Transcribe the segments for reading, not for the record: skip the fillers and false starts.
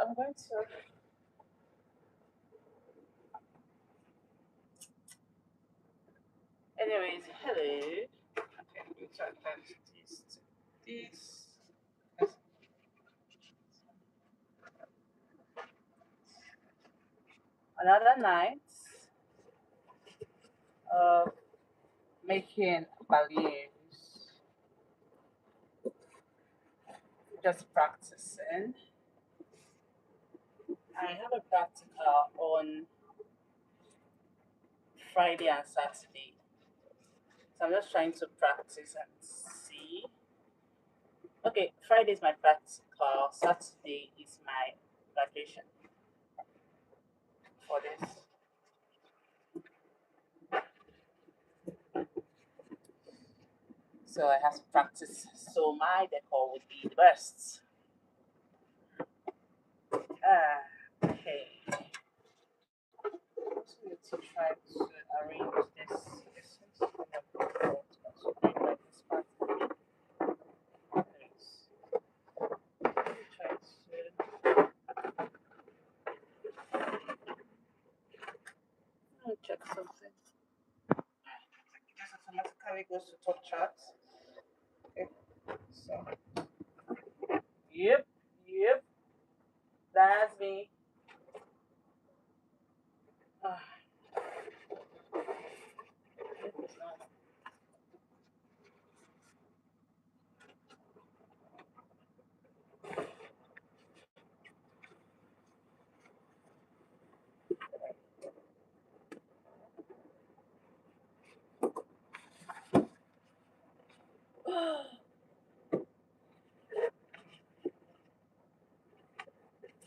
I'm going to. Anyways, hello. Okay, we try to this to this. Another night of making balloons, just practicing. I have a practical on Friday and Saturday, so I'm just trying to practice and see. Okay, Friday is my practical, Saturday is my graduation for this. So I have to practice. So my decor would be the best. Okay. Just need to try to arrange this is kind of difficult, so I like this part. Anyways, let me try to check something. It just automatically goes to top charts. Okay. So yep, that's me. Ah, this is not.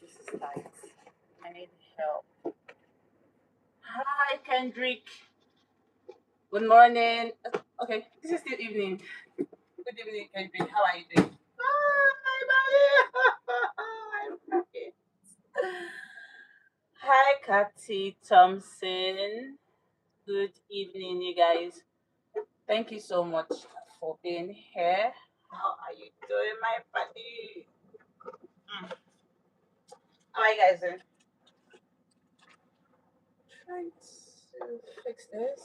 This is tight. I need help. Hi, Kendrick. Good morning. Okay, this is still evening. Good evening, Kendrick. How are you doing? Hi, buddy. I'm okay. Hi, Kathy Thompson. Good evening, you guys. Thank you so much for being here. How are you doing, my buddy? Mm. How are you guys doing? Trying to fix this.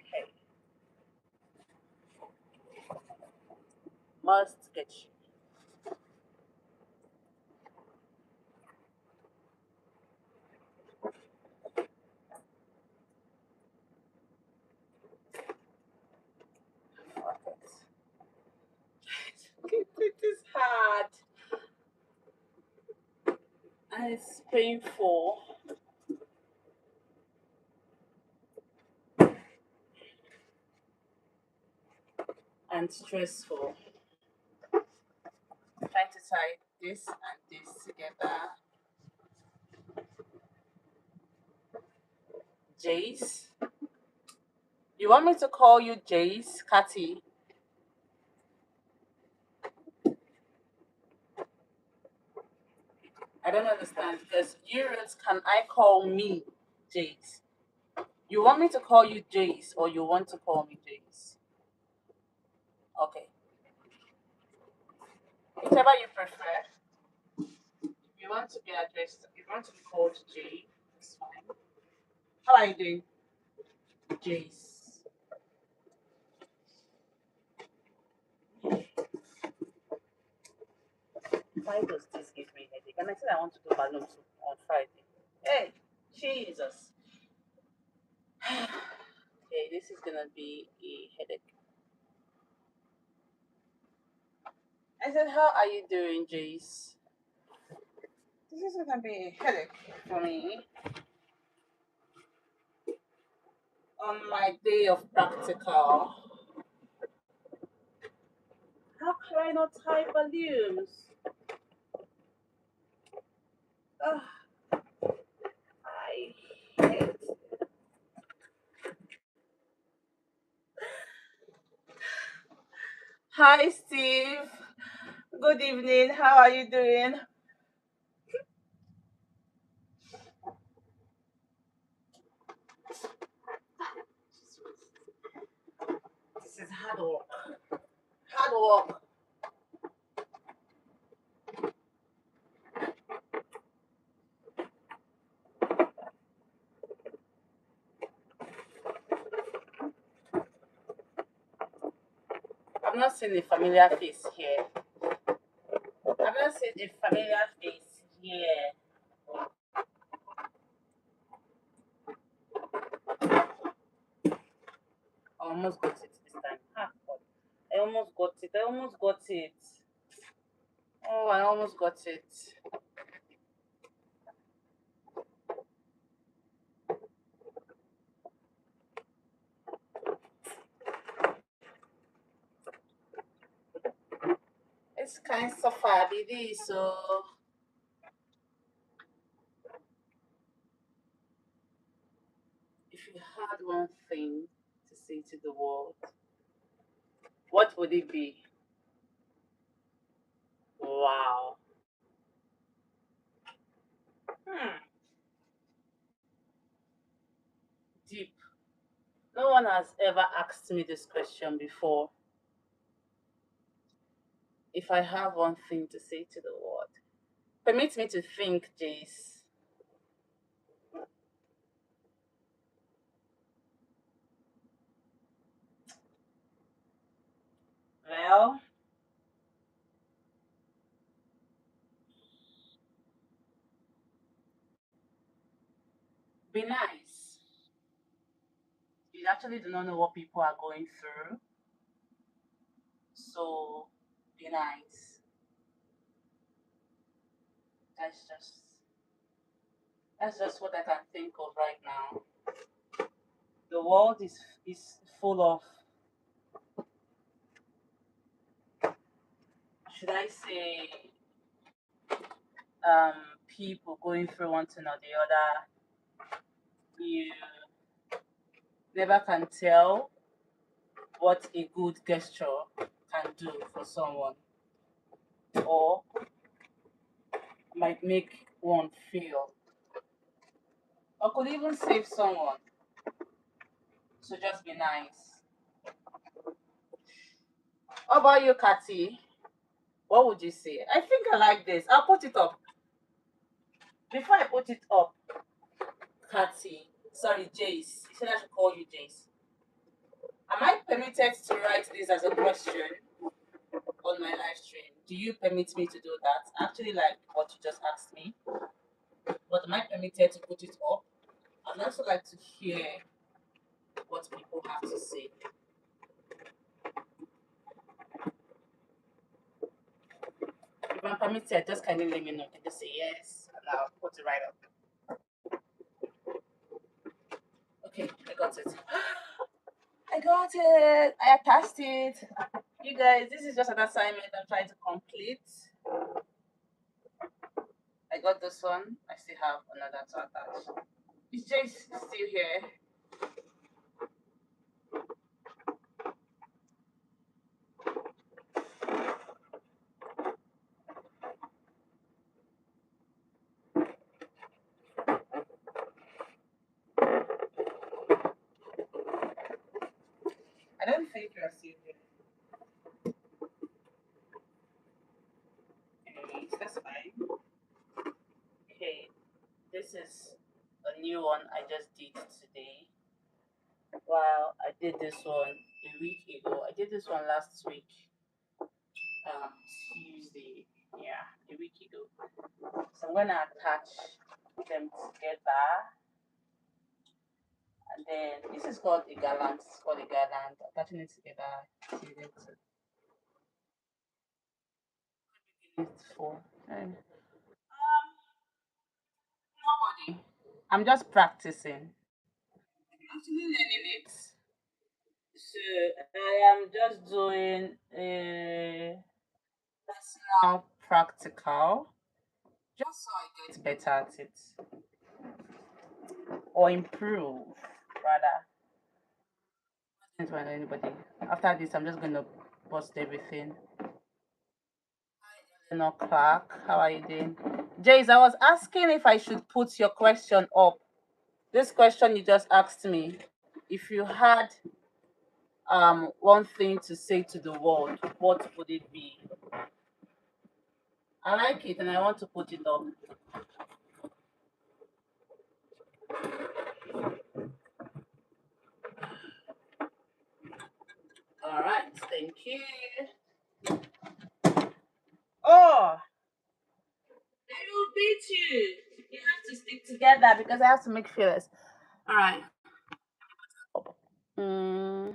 Okay, must get you. Perfect. It is hard and it's painful and stressful. Trying to tie this and this together. Jace. You want me to call you Jace, Cathy? I don't understand because you wrote, can I call me Jace? You want me to call you Jace or you want to call me Jace? Okay. Whichever you prefer. If you want to be addressed, if you want to be called J, it's fine. How are you doing? Jace. Why does this give me headache? And I said I want to do balloons on Friday. Hey, Jesus. Okay, this is gonna be a headache. I said, how are you doing, Jace? This is gonna be a headache for me on my day of practical. How can I not tie balloons? Ugh, I hate. Hi, Steve. Good evening. How are you doing? This is hard work. Hard hard work. I'm not seeing a familiar face here. I'm not seeing a familiar face here. I almost got it this time. Ah, God. I almost got it. I almost got it. Oh, I almost got it. It's kind of far, baby. So, if you had one thing to say to the world, what would it be? Wow. Hmm. Deep. No one has ever asked me this question before. If I have one thing to say to the world, permit me to think, Jace. Well, be nice. You actually do not know what people are going through, so be nice. That's just that's just what I can think of right now. The world is full of, should I say, um people going through one thing or the other. You never can tell what a good gesture can do for someone, or might make one feel, or could even save someone. So just be nice. How about you, Kathy? What would you say? I think I like this. I'll put it up. Before I put it up, Kathy, sorry, Jace. You said I should call you Jace. Am I permitted to write this as a question on my live stream? Do you permit me to do that? I actually like what you just asked me, but am I permitted to put it up? I'd also like to hear what people have to say. If I'm permitted, just kindly let me know and just say yes, and I'll put it right up. Okay, I got it. I got it. I passed it. You guys, this is just an assignment I'm trying to complete. I got this one. I still have another to attach. Is Jace still here? I don't think you're still here. Anyways, that's fine. Okay, this is a new one I just did today. Well, I did this one a week ago. I did this one last week, Tuesday. Yeah, a week ago. So I'm gonna attach them together, and then this is called a gallant. It's called a gallant. Attaching it together. It's for nobody. I'm just practicing. Actually learning it. So I am just doing a personal practical, just so I get better at it or improve rather. Didn't want anybody. After this, I'm just gonna post everything. No Clark, how are you doing? Jace, I was asking if I should put your question up. This question you just asked me. If you had one thing to say to the world, what would it be? I like it and I want to put it up. All right, thank you. Oh, I will beat you. You have to stick together because I have to make feelers. All right. Mm,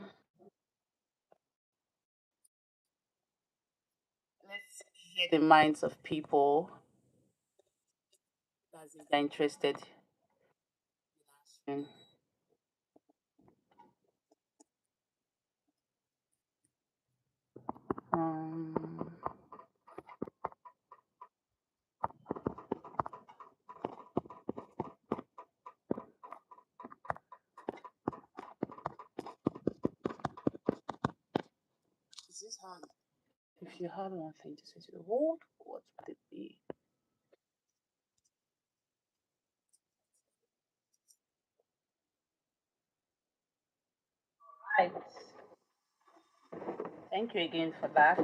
let's hear the minds of people that are interested. Mm, Um, is this hard? If you had one thing to say to the world, what would it be? Right. Thank you again for that.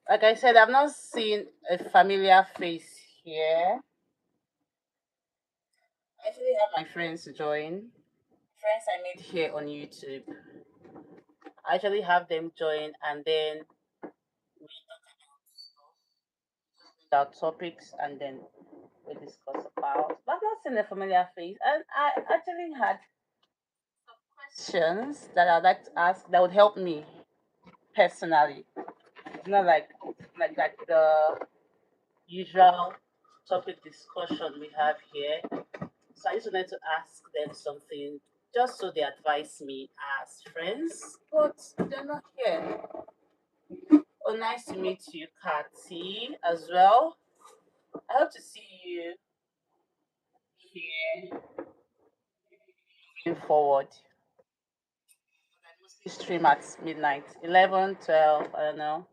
Like I said, I've not seen a familiar face here. I actually have my friends to join. Friends I made here on YouTube. I actually have them join and then we talk about topics and then we discuss about. But I've not seen a familiar face. And I actually had questions that I'd like to ask that would help me personally. It's not like the usual topic discussion we have here. So I just wanted to ask them something just so they advise me as friends, but they're not here. Oh, nice to meet you, Kati, as well. I hope to see you here moving forward. I mostly stream at midnight, 11, 12. I don't know.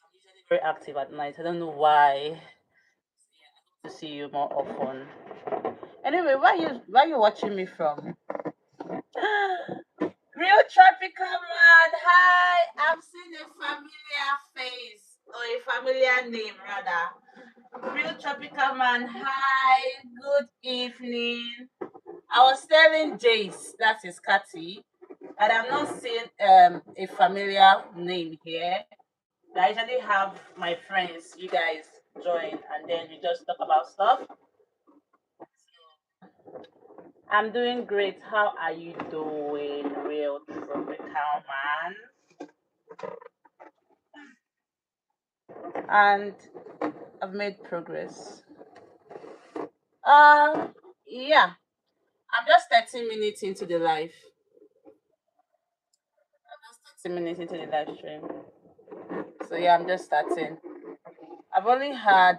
I'm usually very active at night. I don't know why. To see you more often. Anyway, where you watching me from? Real tropical man. Hi, I'm seeing a familiar face or a familiar name rather. Real tropical man. Hi, good evening. I was telling Jace, that is Cathy, and I'm not seeing a familiar name here. I usually have my friends, you guys join, and then we just talk about stuff. I'm doing great. How are you doing, real tropical man? And I've made progress. Uh, yeah. I'm just 13 minutes into the live. 13 minutes into the live stream. So yeah, I'm just starting. I've only had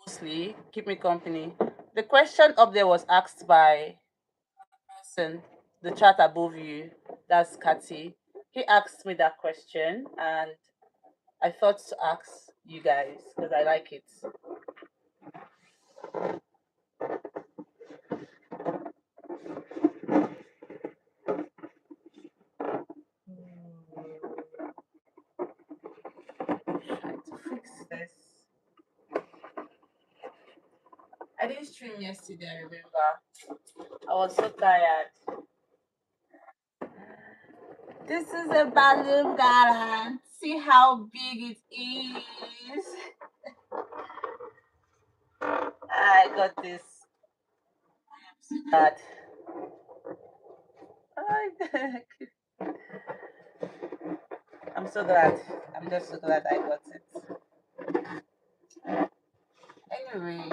mostly keep me company. The question up there was asked by person, the chat above you. That's Cathy. He asked me that question, and I thought to ask you guys because I like it. Trying to fix this. I didn't stream yesterday. I remember. I was so tired. This is a balloon garland. See how big it is. I got this. That. I'm so glad. I'm just so glad I got it. Anyway,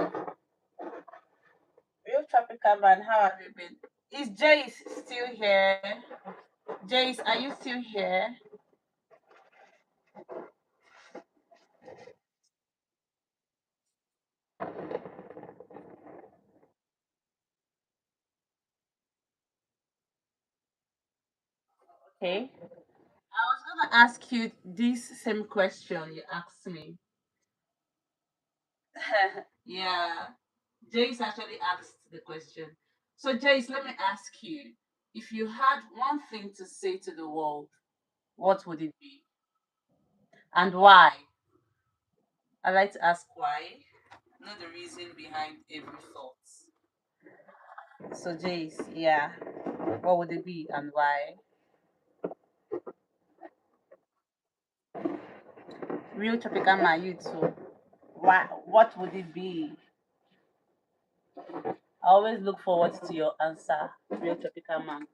real tropical man, how have you been? Is Jace still here? Jace, are you still here? Okay. I was gonna ask you this same question you asked me. Yeah. Jace actually asked the question. So, Jace, let me ask you, if you had one thing to say to the world, what would it be? And why? I'd like to ask why, not the reason behind every thought. So, Jace, yeah, what would it be and why? Real tropical man, you too. Why? What would it be? I always look forward to your answer, real tropical man.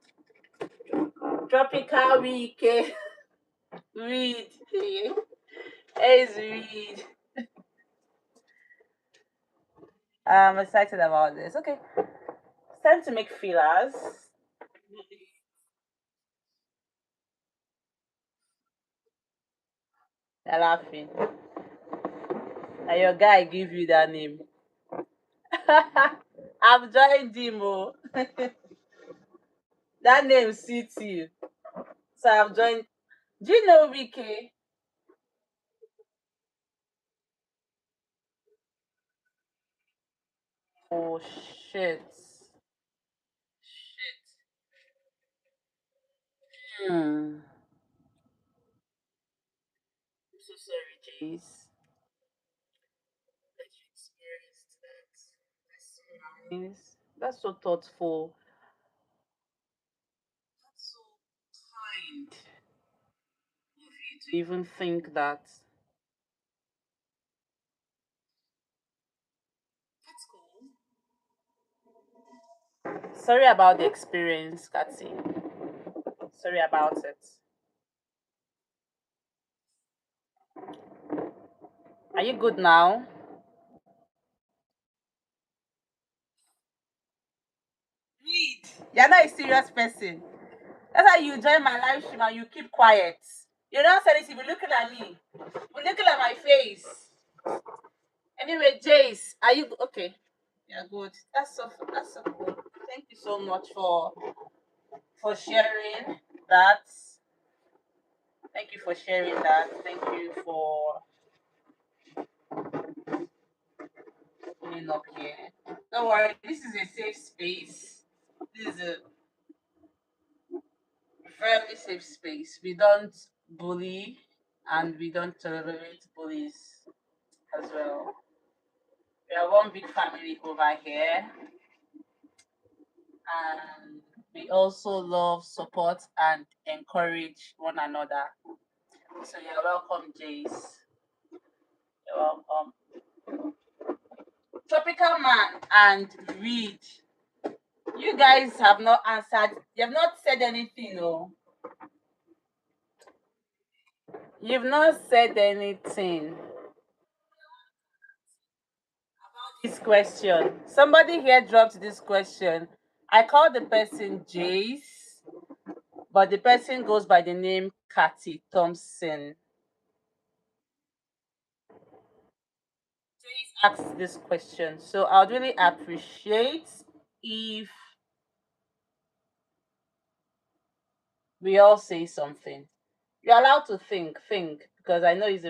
Tropical week, read. Hey, read. I'm excited about this. Okay, it's time to make fillers. You're laughing. And your guy give you that name. I've joined him. Oh. That name suits you. So I've joined. Do you know Wiki? Oh shit. Hmm. I'm so sorry, Jace. That you experienced that. That's so nice. That's so thoughtful. That's so kind of you to even think that. That's cool. Sorry about the experience, Kathy. Sorry about it. Are you good now? Read. You're not a serious person. That's how you join my live stream and you keep quiet. You don't say anything. You're looking at me. You're looking at my face. Anyway, Jace, are you okay? Yeah, good. That's so cool. Thank you so much for sharing that. Thank you for sharing that. Thank you for being up here. Don't worry, this is a safe space. This is a fairly safe space. We don't bully and we don't tolerate bullies as well. We are one big family over here, and we also love, support, and encourage one another. So you're welcome, Jace. You're welcome. Tropical Man and Reed, you guys have not answered. You have not said anything, oh. You've not said anything. This question. Somebody here dropped this question. I call the person Jace, but the person goes by the name Kathy Thompson. Jace asked this question. So I would really appreciate if we all say something. You're allowed to think, because I know it's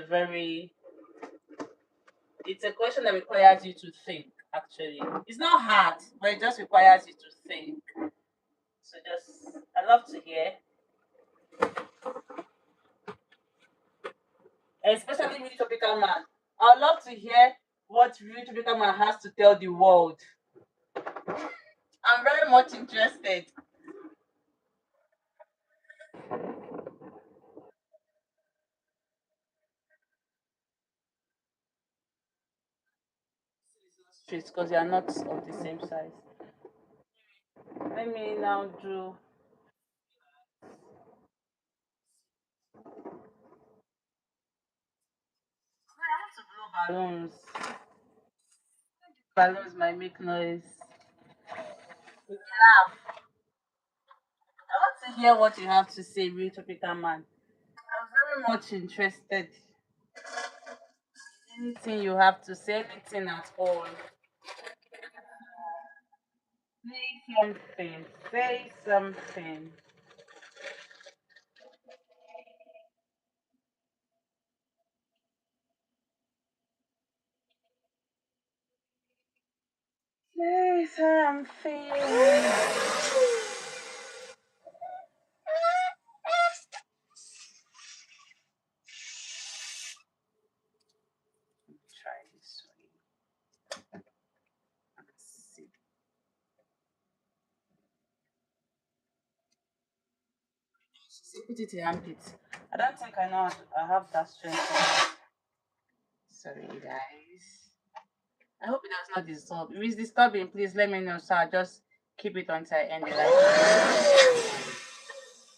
a question that requires you to think, actually. It's not hard, but it just requires you to think. So I love to hear, especially Really Tropical Man. I'd love to hear what Really Tropical Man has to tell the world. I'm very much interested. Streets, because they are not of the same size. Let me now do. I want to blow balloons. Balloons might make noise. I want to hear what you have to say, Real Tropical Man. I'm very much interested. Anything you have to say, anything at all. Say something. Say something. is how I'm feeling. Try this way. Let's see. Put it in armpit. I don't think I know. I have that strength. Sorry, guys. I hope it does not disturb. If it's disturbing, please let me know so I'll just keep it until I end the live.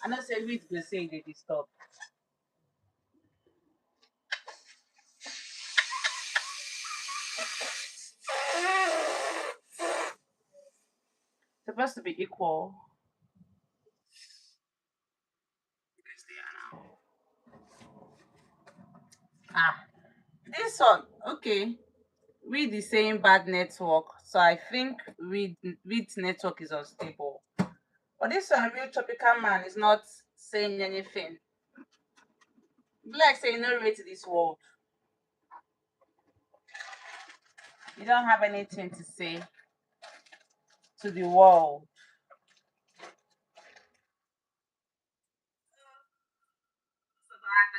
I know say it will say they disturb. It's supposed to be equal. Yes, they are now. Ah, this one. Okay. Read is saying bad network. So I think read network is unstable. But this one, real tropical man is not saying anything. Like saying no rate this world. You don't have anything to say to the world.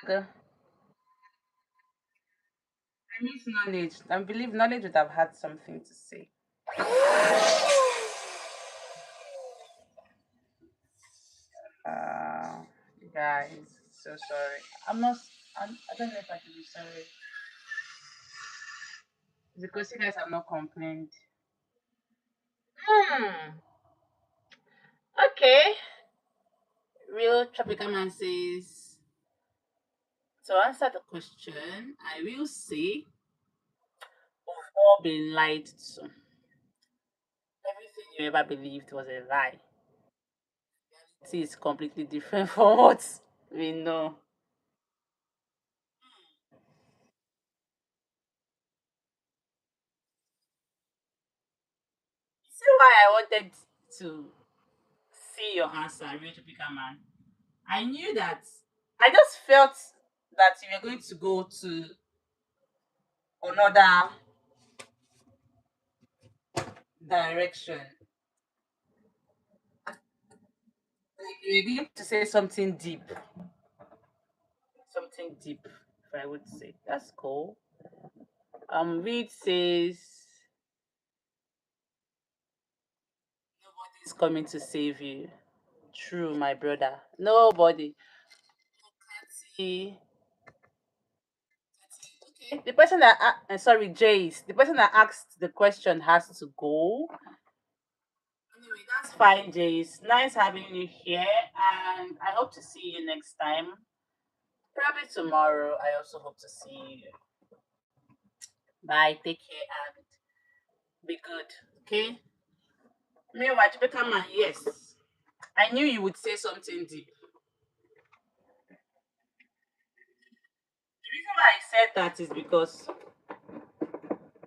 I miss knowledge. I believe knowledge would have had something to say. Uh, guys, so sorry. I'm not. I don't know if I should be sorry. It's because you guys have not complained. Hmm. Okay. Real tropical man says to answer the question. I will say we've all been lied to. Everything you ever believed was a lie. See, it's completely different from what we know. See why I wanted to see your answer, real tropical man. I knew that. I just felt that you were going to go to another direction. Like you were going to say something deep. Something deep, if I would say. That's cool. Reed says nobody's coming to save you. True, my brother. Nobody. See, okay. The person that sorry, Jace. The person that asked the question has to go. Anyway, that's fine, Jace. Nice having you here, and I hope to see you next time. Probably tomorrow. I also hope to see you. Bye. Take care and be good. Okay. Meanwhile, Jamaica man, yes. I knew you would say something deep. The reason why I said that is because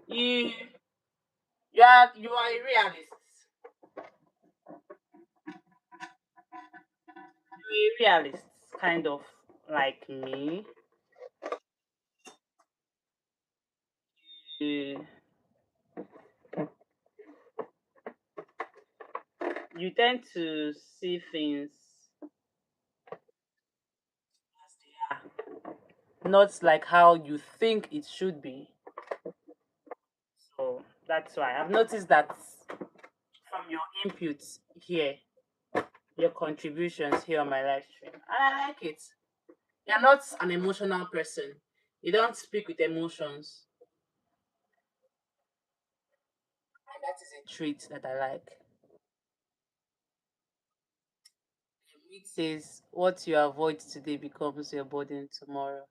you you are a realist. You're a realist, kind of like me. You, you tend to see things as they are, not like how you think it should be. So that's why I've noticed that from your inputs here, your contributions here on my live stream. And I like it. You're not an emotional person. You don't speak with emotions. And that is a trait that I like. It says what you avoid today becomes your burden tomorrow.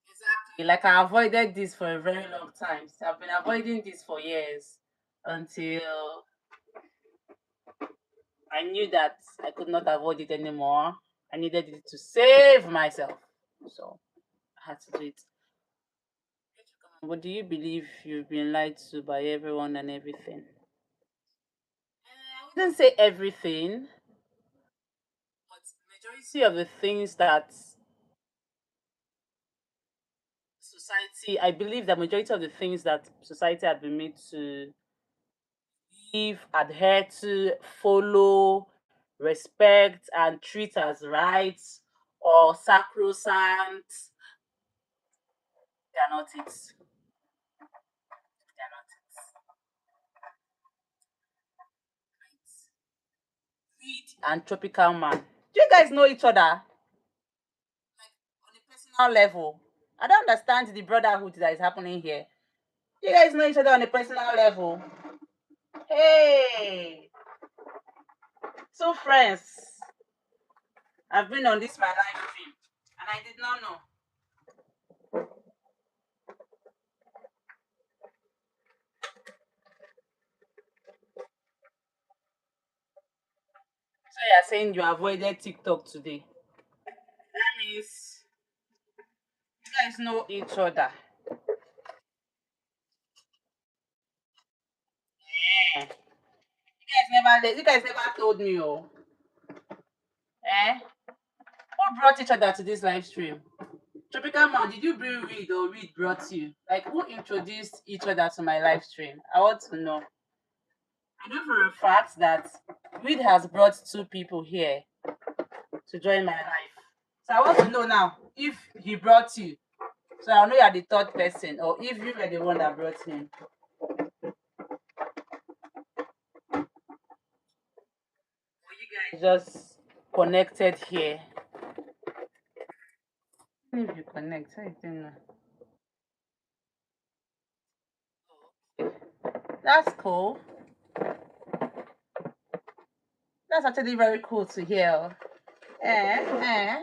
Exactly. Like I avoided this for a very long time. So I've been avoiding this for years until I knew that I could not avoid it anymore. I needed it to save myself. So I had to do it. But do you believe you've been lied to by everyone and everything? I wouldn't say everything, but majority of the things that society, I believe the majority of the things that society had been made to believe, adhere to, follow, respect, and treat as rights or sacrosanct. They are not it. They are not it. Reed and Tropical Man. Do you guys know each other? Like on a personal level? I don't understand the brotherhood that is happening here. Do you guys know each other on a personal level? Hey, two friends. I've been on this my live stream and I did not know. So you're saying you avoided TikTok today? That means you guys know each other. Yeah. You guys never told me, oh. Eh? Who brought each other to this live stream? Tropical Man, did you bring Reed or Reed brought you? Like, who introduced each other to my live stream? I want to know. I know for a fact that Reed has brought two people here to join my live. So I want to know now if he brought you. So I'll know you're the third person, or if you were the one that brought him. Or you guys just connected here. If you connect, I don't know. That's cool. That's actually very cool to hear. Eh.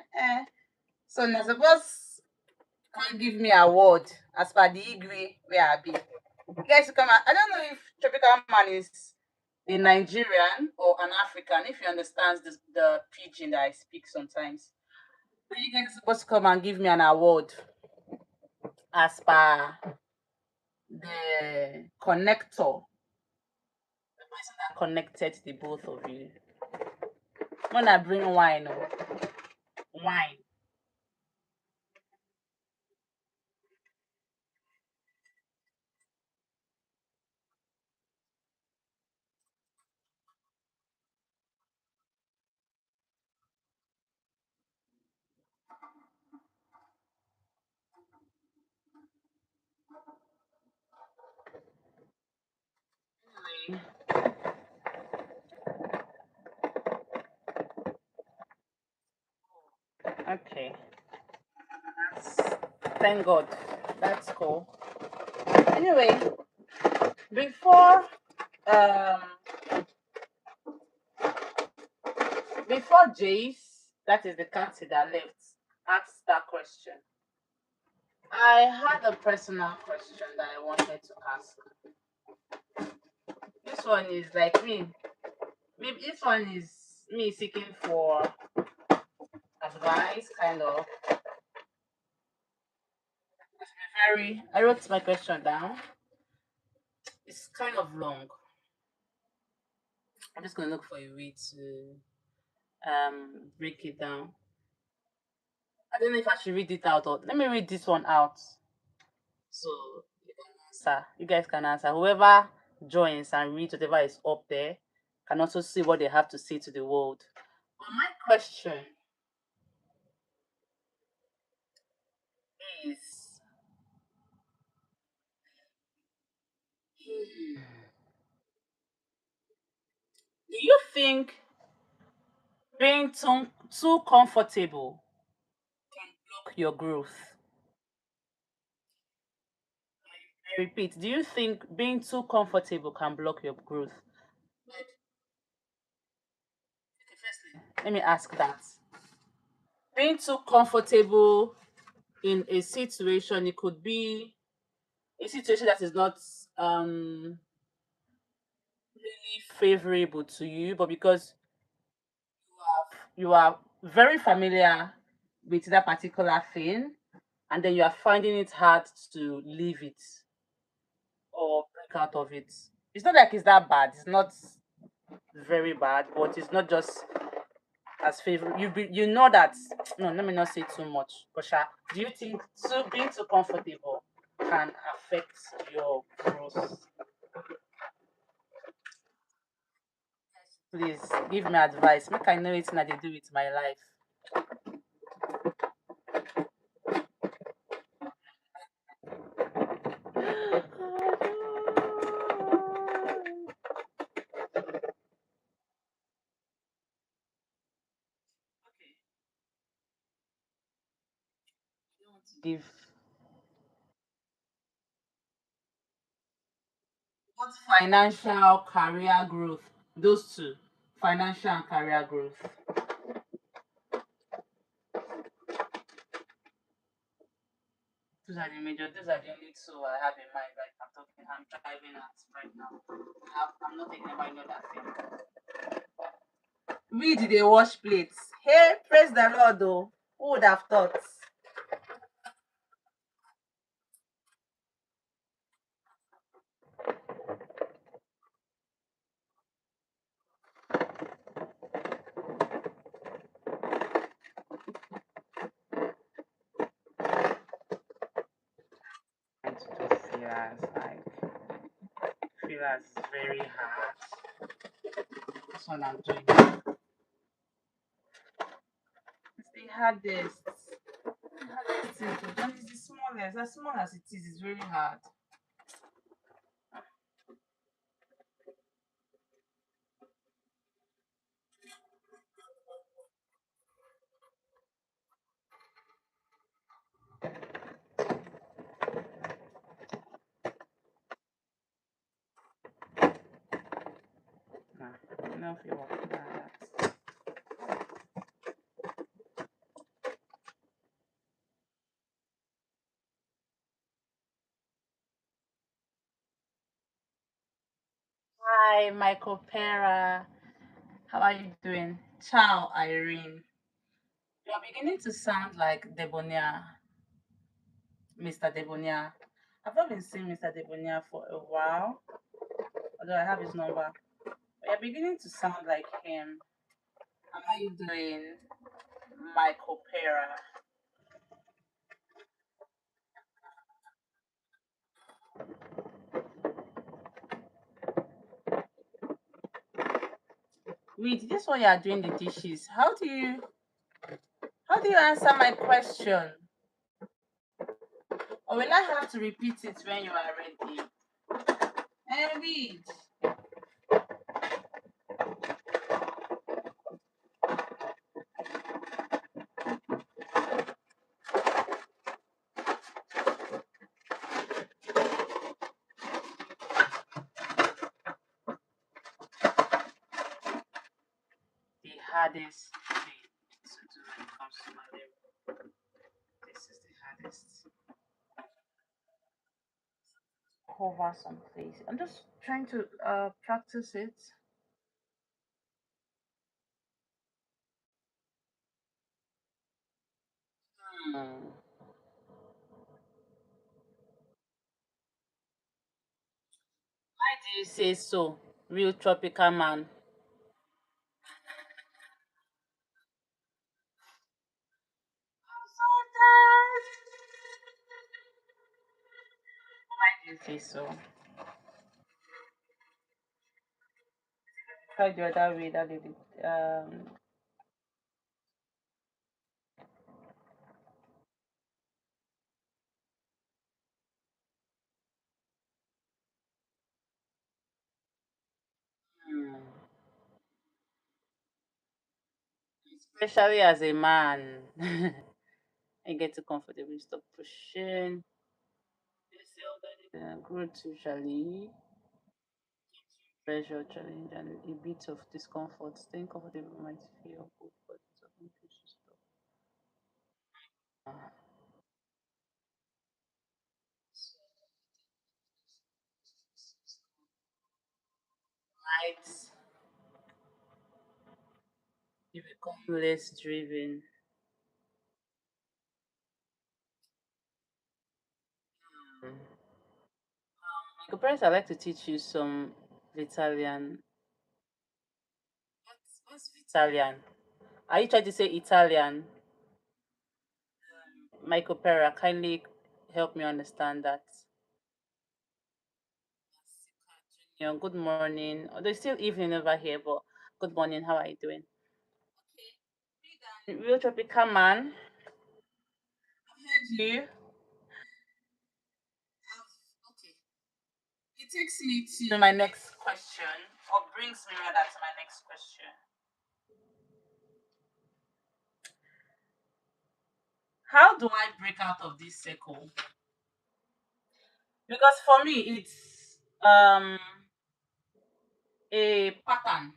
So now suppose can't give me award as per the Igwe where I be. You guys come out. I don't know if Tropical Man is a Nigerian or an African, if you understand the pidgin that I speak sometimes. But you guys are supposed to come and give me an award as per the connector, the person that connected the both of you. When I bring wine, oh, wine. Okay. Thank God. That's cool. Anyway, before um before Jace, that is the cat that left, asked that question. I had a personal question that I wanted to ask. This one is like me. Maybe this one is me seeking for advice, kind of. Very. I wrote my question down. It's kind of long. I'm just gonna look for a way to break it down. I don't know if I should read it out or let me read this one out. So you can answer. You guys can answer. Whoever joins and reads whatever is up there can also see what they have to say to the world. But my question is, do you think being too comfortable can block your growth? I repeat, do you think being too comfortable can block your growth? Like, okay, firstly, let me ask that. Being too comfortable in a situation, it could be a situation that is not really favorable to you, but because you are very familiar with that particular thing, and then you are finding it hard to leave it or break out of it. It's not like it's that bad. It's not very bad, but it's not just as favorable. You know that. No, let me not say too much. But do you think being too comfortable can affect your growth? Please give me advice. Make I know it's not they do with my life. Give what financial career growth? Those two, financial and career growth. Those are the major. Those are the only two I have in mind. Like I'm talking, I'm driving at right now. I'm not thinking about any other thing. We did they wash plates? Hey, praise the Lord, though. Who would have thought? And to do fillers, like fillers is very hard. That's what I'm doing. It's the hardest. The hardest thing to do. And it's the smallest. As small as it is, it's very hard. Nah, no feel like that. Hi, Michael Pera. How are you doing? Ciao, Irene. You're beginning to sound like Debonia, Mr. Debonia. I've not been seeing Mr. Debonia for a while, although I have his number. But you're beginning to sound like him. How are you doing, Michael Pera? Wait, this one you are doing the dishes. How do you answer my question? Or will I have to repeat it when you are ready? Read. The hardest thing to do when it comes to my level. This is the hardest. Cover some place. I'm just trying to practice it. Hmm. Why do you say so? Real tropical man. I'm so tired. Why do you say so? Try the other way. That lady. Hmm. Especially as a man, I get too comfortable. Stop pushing. Growth usually pressure, challenge, and a bit of discomfort. Staying comfortable might feel good, but it's often pushes stop. Right, you become less driven. Mm. My parents, I like to teach you some Italian. What's Italian? Are you trying to say Italian? Michael Pera, kindly help me understand that. Good morning. Although it's still evening over here, but Good morning. How are you doing? Real tropical man. You. Okay. It takes me to my next question, or brings me rather to my next question. How do I break out of this circle? Because for me, it's a pattern.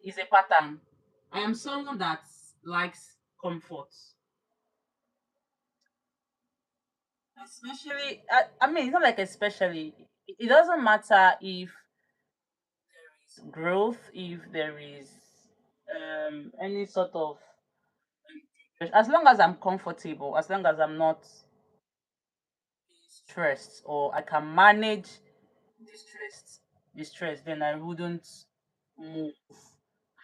It's a pattern. I am someone that likes comfort. Especially, I mean, it's not like especially. It doesn't matter if there is growth, if there is any sort of, as long as I'm comfortable, as long as I'm not stressed, or I can manage the stress, then I wouldn't move.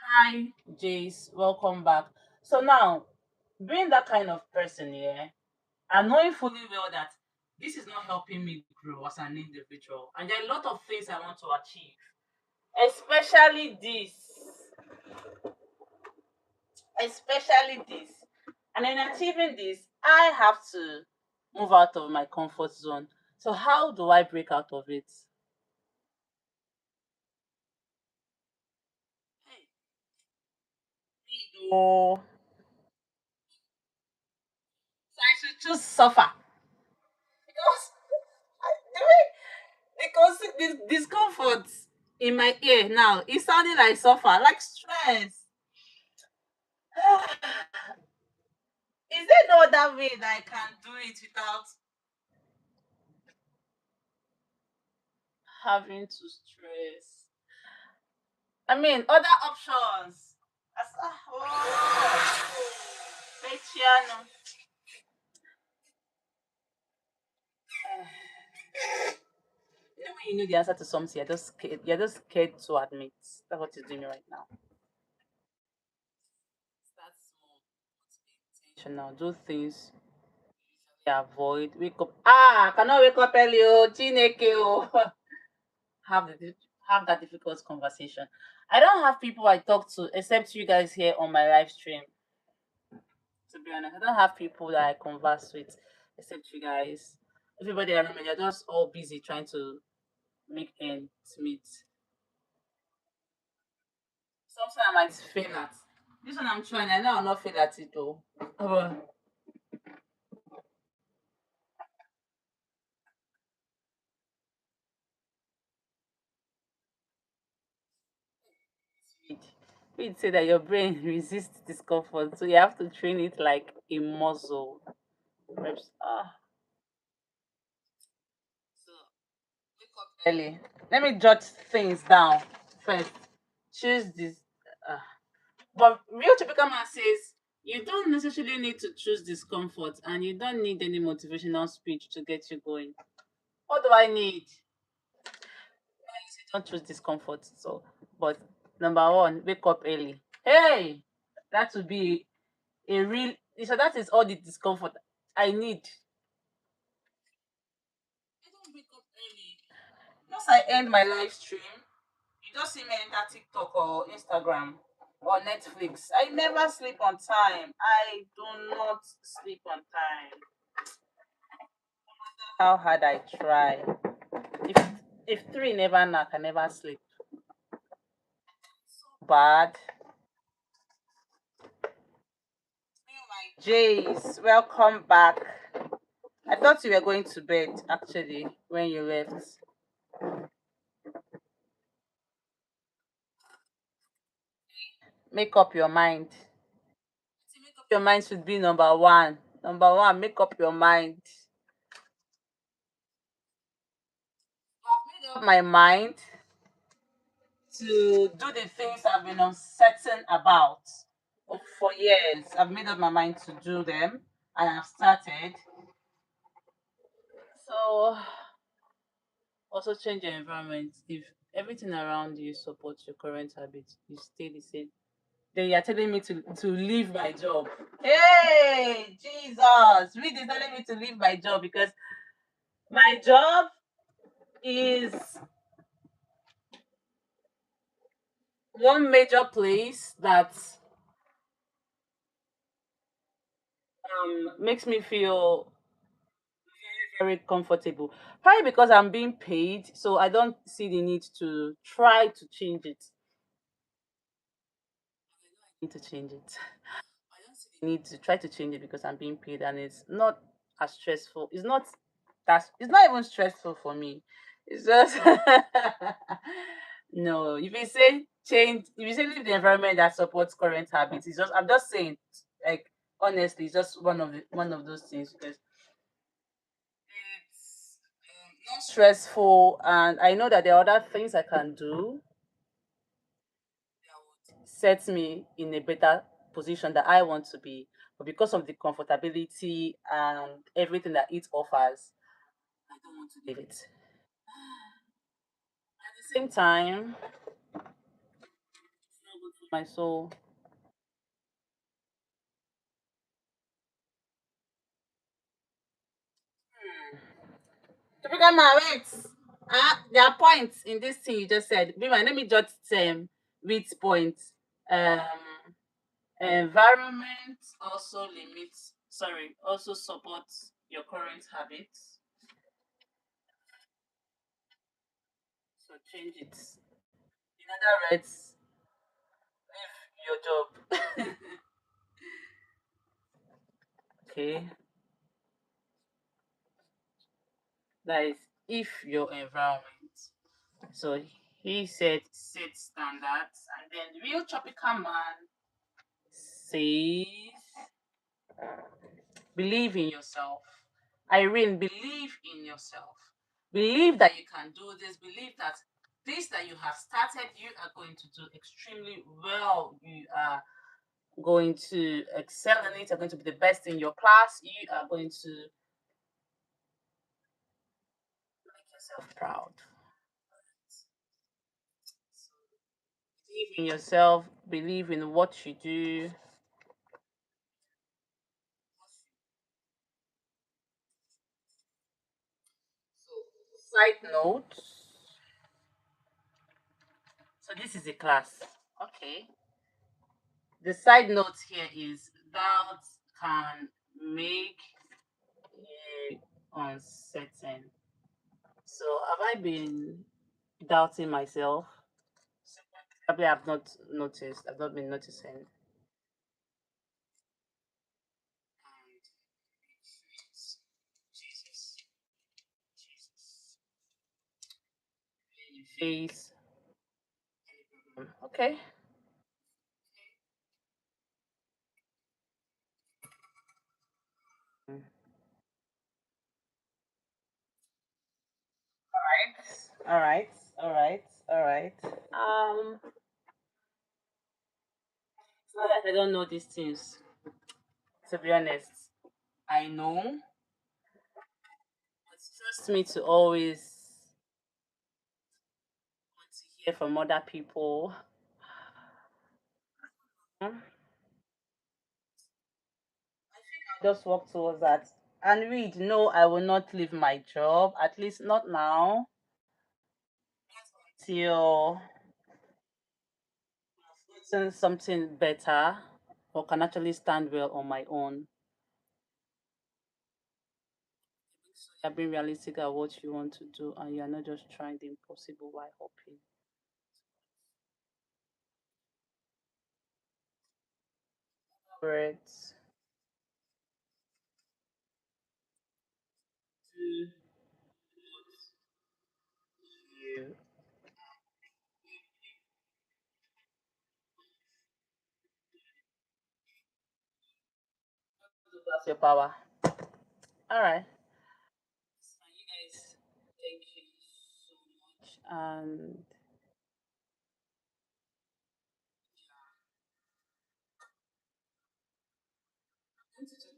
Hi, Jace, welcome back. So now, being that kind of person, yeah, and knowing fully well that this is not helping me grow as an individual, and there are a lot of things I want to achieve, especially this, especially this. And in achieving this, I have to move out of my comfort zone. So how do I break out of it? Oh, so I should choose suffer. Because the discomfort in my ear now is sounding like suffer, like stress. Is there no other way that I can do it without having to stress? I mean, other options. Oh, Pechiano. You know when you know the answer to something, you're just scared to admit. That's what you're doing right now. Start small, be intentional, do things you avoid. Wake up. Ah, I cannot wake up early. Oh, Chineke, oh. have the have that difficult conversation. I don't have people I talk to except you guys here on my live stream. To be honest, I don't have people that I converse with except you guys. Everybody around me, they're just all busy trying to make ends meet. Something I might fail at. This one I'm trying. I know I'll not fail at it though. But we'd say that your brain resists discomfort, so you have to train it like a muscle. Reps. So wake up early. Let me jot things down first. Choose this. Uh, but real typical man says you don't necessarily need to choose discomfort, and you don't need any motivational speech to get you going. What do I need? Don't choose discomfort. So, but number one, wake up early. Hey, that would be a real. So that is all the discomfort I need. I don't wake up early. Once I end my live stream, you just see me enter TikTok or Instagram or Netflix. I never sleep on time. I do not sleep on time. How hard I try. If if three never knock, I never sleep. Bad. Jace, welcome back. I thought you were going to bed actually when you left. Make up your mind. Make up your mind should be number one. Number one, make up your mind. I've made up my mind to do the things I've been uncertain about for years. I've made up my mind to do them and I've started. So also change your environment. If everything around you supports your current habits, you stay the same. Then you're telling me to leave my job. Hey, Jesus! Reed is telling me to leave my job because my job is one major place that makes me feel very comfortable. Probably because I'm being paid, so I don't see the need to try to change it. Need to change it. I don't see the need to try to change it because I'm being paid, and it's not as stressful. It's not even stressful for me. It's just no. If you say change, if you say leave the environment that supports current habits, it's just I'm just saying, like, honestly, it's just one of those things because it's not stressful, and I know that there are other things I can do that would set me in a better position that I want to be. But because of the comfortability and everything that it offers, I don't want to leave it. At the same time, it's not good for my soul. Typical man, wait. There are points in this thing you just said. Bima, let me jot with points. Um, environment also limits, sorry, also supports your current habits. So change it. In other words, leave your job. Okay, that is if your environment. So he said set standards, and then real tropical man says believe in yourself. Irene, believe in yourself. Believe that you can do this. Believe that this that you have started, you are going to do extremely well. You are going to excel in it. You're going to be the best in your class. You are going to make yourself proud. Believe in yourself. Believe in what you do. Side note. So this is a class. Okay. The side note here is doubt can make you uncertain. So have I been doubting myself? Probably I've not noticed. I've not been noticing. Jesus, Jesus. Face. Okay. All right. All right. All right. Um, it's not that I don't know these things. To be honest, I know. But trust me to always want to hear from other people. Hmm? Just work towards that and read. No, I will not leave my job. At least not now. Till something better or can actually stand well on my own. You're being realistic at what you want to do and you're not just trying the impossible while hoping. Correct. Do you that's your power? All right. You guys, thank you so much. And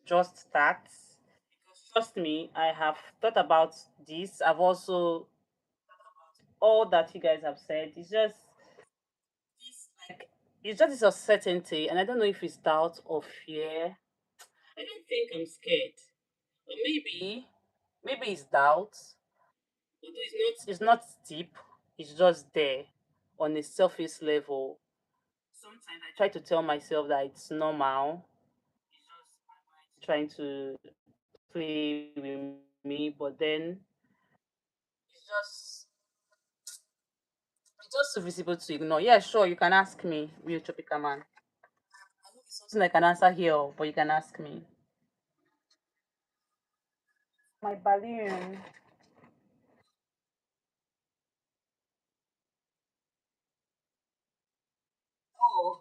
just that. Trust me, I have thought about this. I've also all that you guys have said. It's just this like it's just this uncertainty, and I don't know if it's doubt or fear. I don't think I'm scared, but maybe it's doubt. Although it's not deep. It's just there on a surface level. sometimes I try to tell myself that it's normal. It's just my mind trying to play with me, but then it's just so visible to ignore. Yeah, sure, you can ask me, real Tropical man. I know it's something I can answer here, but you can ask me. My balloon.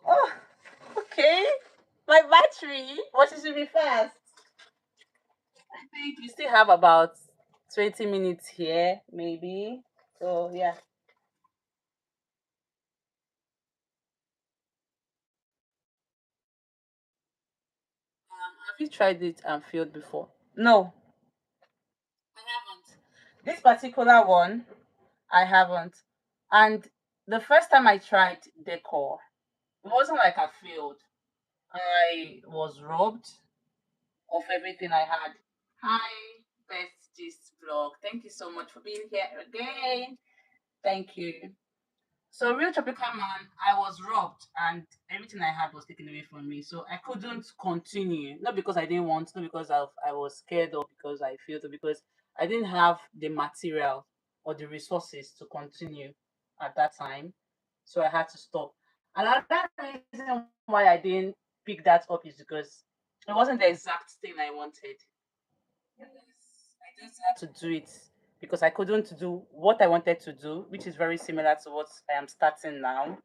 Oh, okay. My battery. What should be fast? I think we still have about 20 minutes here, maybe. So yeah. Have you tried it and failed before? No, I haven't. This particular one, I haven't. And the first time I tried decor, it wasn't like I failed. I was robbed of everything I had. Hi, best gist vlog. Thank you so much for being here again. Thank you. So, real tropical man, I was robbed and everything I had was taken away from me. So I couldn't continue. Not because I didn't want, not because I was scared or because I failed, or because I didn't have the material or the resources to continue at that time. So I had to stop. Another reason why I didn't pick that up is because it wasn't the exact thing I wanted. Yes, I just had to do it because I couldn't do what I wanted to do, which is very similar to what I am starting now.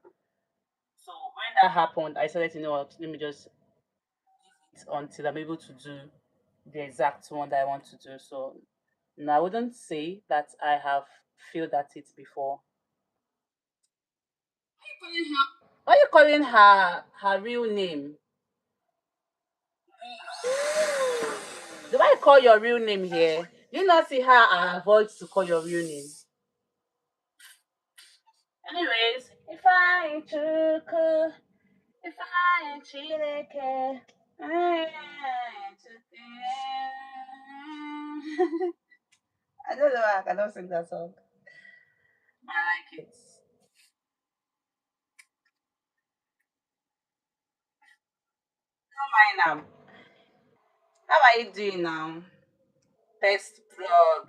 So when that happened, I said, you know what, let me just leave it until I'm able to do the exact one that I want to do. So no, I wouldn't say that I have failed at it before. Why are you calling her real name? Do I call your real name here? Do you not see how I avoid to call your real name? Anyways, if I ain't Chuku, if I ain't Chineke, I ain't today. I don't know, I cannot sing that song. I like it. Don't mind now. How are you doing now? Best vlog.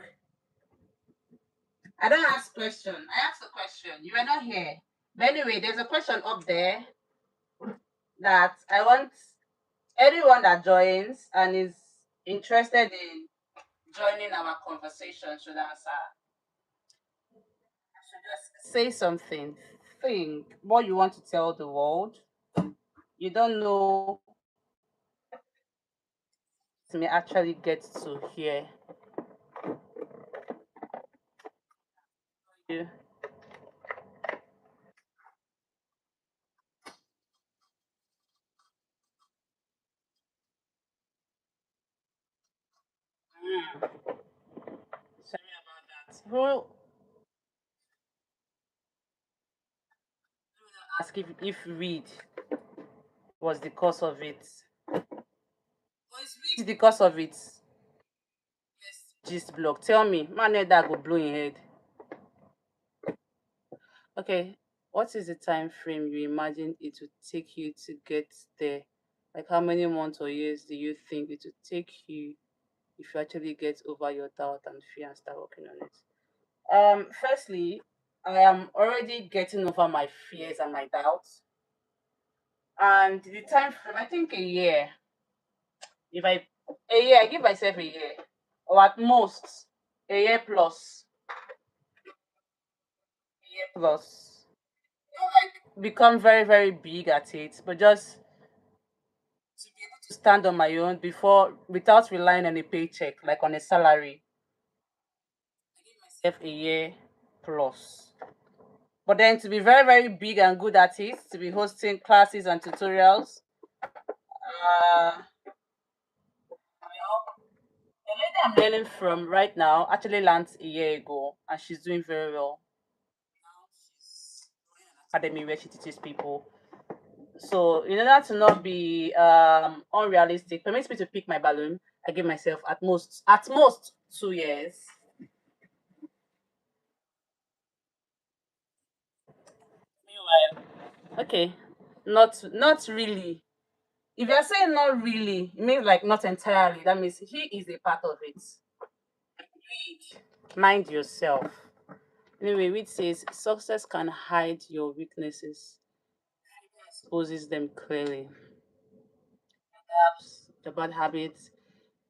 I don't ask question. I asked a question. You were not here. But anyway, there's a question up there that I want anyone that joins and is interested in joining our conversation should answer. Should just say something. Think what you want to tell the world. You don't know to me actually get to hear you. Mm, sorry about that. Who ask if read was the cause of it? Was read the cause of it? Yes. Gist block. Tell me, man, that go blow in head. Okay, what is the time frame you imagine it would take you to get there? Like how many months or years do you think it would take you if you actually get over your doubt and fear and start working on it? Firstly, I am already getting over my fears and my doubts. And the time frame, I think a year. If I a year, I give myself a year. Or at most a year plus. A year plus. Not like become very, very big at it, but just to be able to stand on my own before without relying on a paycheck, like on a salary. I give myself a year plus. But then to be very, very big and good at it, to be hosting classes and tutorials. Well, the lady I'm learning from right now actually launched a year ago and she's doing very well. Now she's running an academy where she teaches people. So in order to not be unrealistic, permits me to pick my balloon. I give myself at most 2 years. Meanwhile, okay. Not really. If you're saying not really, it means like not entirely. That means he is a part of it. Mind yourself. Anyway, which says success can hide your weaknesses, exposes them clearly. Perhaps the bad habits,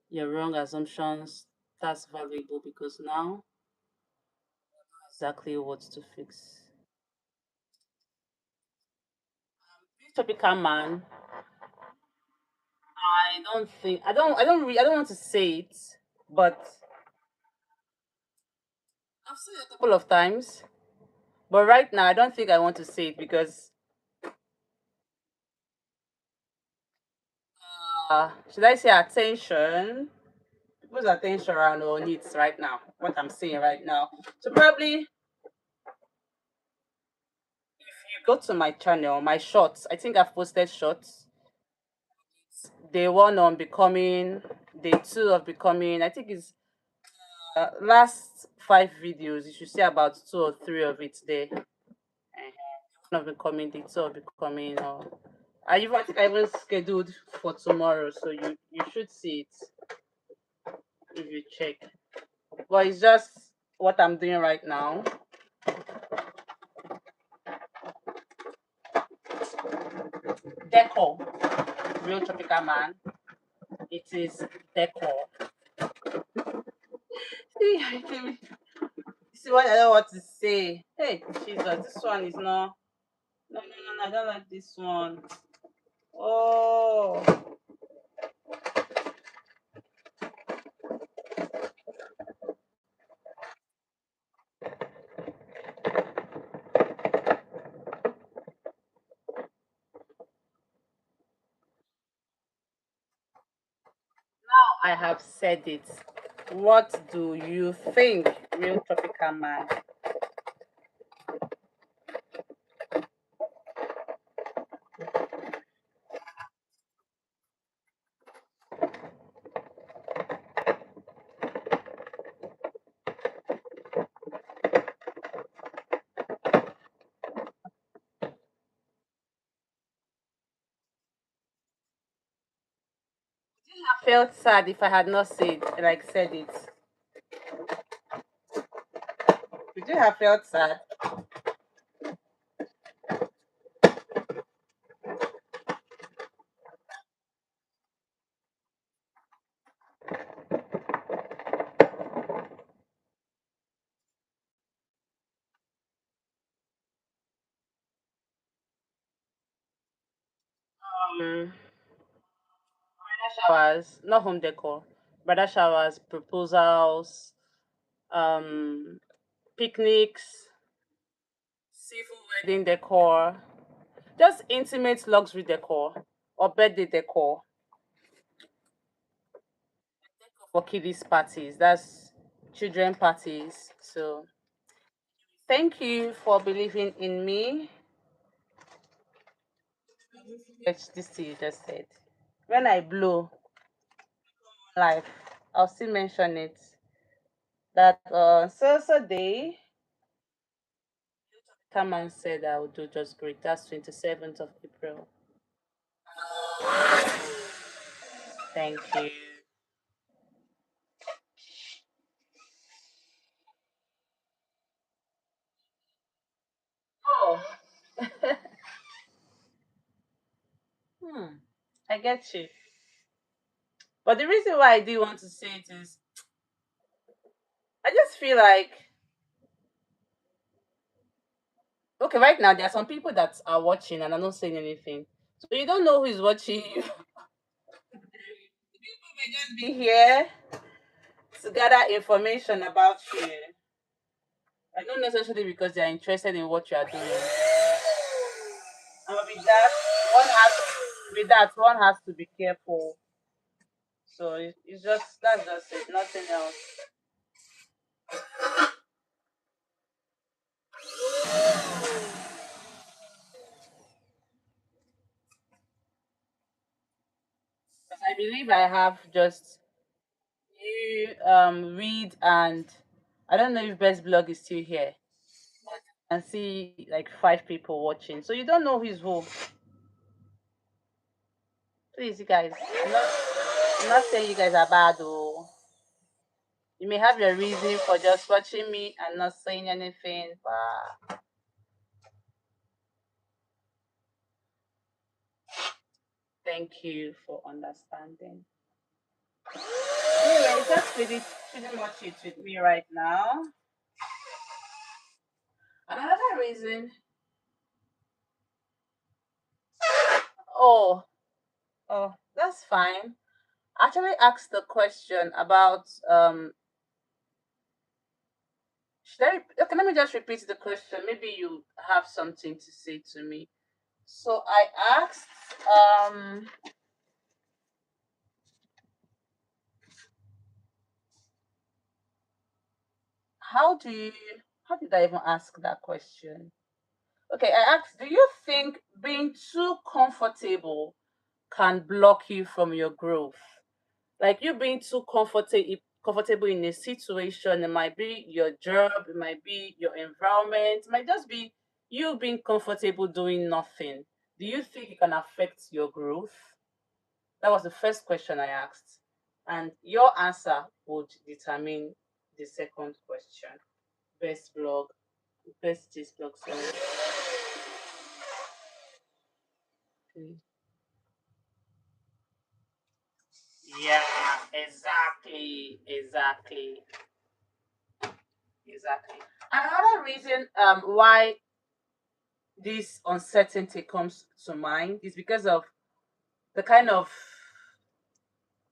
your wrong assumptions, that's valuable because now exactly what to fix. Tropical man, I don't want to say it, but I've seen it a couple of times. But right now I don't think I want to say it because should I say attention? People's attention are on it right now. What I'm saying right now. So probably you go to my channel, my shorts. I think I've posted shorts. Day one on becoming, day two of becoming. I think it's last 5 videos. You should see about 2 or 3 of it there. One of becoming, day two of becoming. Or I think I even scheduled for tomorrow, so you should see it if you check. But it's just what I'm doing right now. Decor, real tropical man. It is decor. See, see what I don't want to say. Hey, Jesus, this one is not. No, no, no, no, I don't like this one. Oh, I have said it. What do you think, real tropical man? I felt sad if I had not said it. Would you have felt sad? Um, showers, not home decor, bridal showers, proposals, um, picnics, seafood wedding decor, just intimate luxury decor or birthday decor for kiddies parties. That's children parties. So thank you for believing in me. It's this thing you just said. When I blow life, I'll still mention it. That so day, come and said I would do just great. That's 27th of April. Thank you. Oh, hmm. I get you. But the reason why I do want to say it is I just feel like okay, right now there are some people that are watching and are not saying anything. So you don't know who is watching you. People may just be here to gather information about you. I don't necessarily because they are interested in what you are doing. And with that one has to be careful. So it's just that's just it, nothing else. 'Cause I believe I have just you read and I don't know if best blog is still here and see like 5 people watching. So you don't know who's who. Please, you guys. I'm not saying you guys are bad, though. You may have your reason for just watching me and not saying anything, but thank you for understanding. Anyway, that's pretty much it with me right now. Another reason, oh, oh, that's fine. Actually asked the question about should I okay, let me just repeat the question. Maybe you have something to say to me. So I asked um how do you how did I even ask that question? Okay, I asked, do you think being too comfortable can block you from your growth? Like you being too comfortable in a situation, it might be your job, it might be your environment, it might just be you being comfortable doing nothing. Do you think it can affect your growth? That was the first question I asked. And your answer would determine the second question. Best blog, best gist blog, sorry. Mm. Yeah, exactly. Another reason why this uncertainty comes to mind is because of the kind of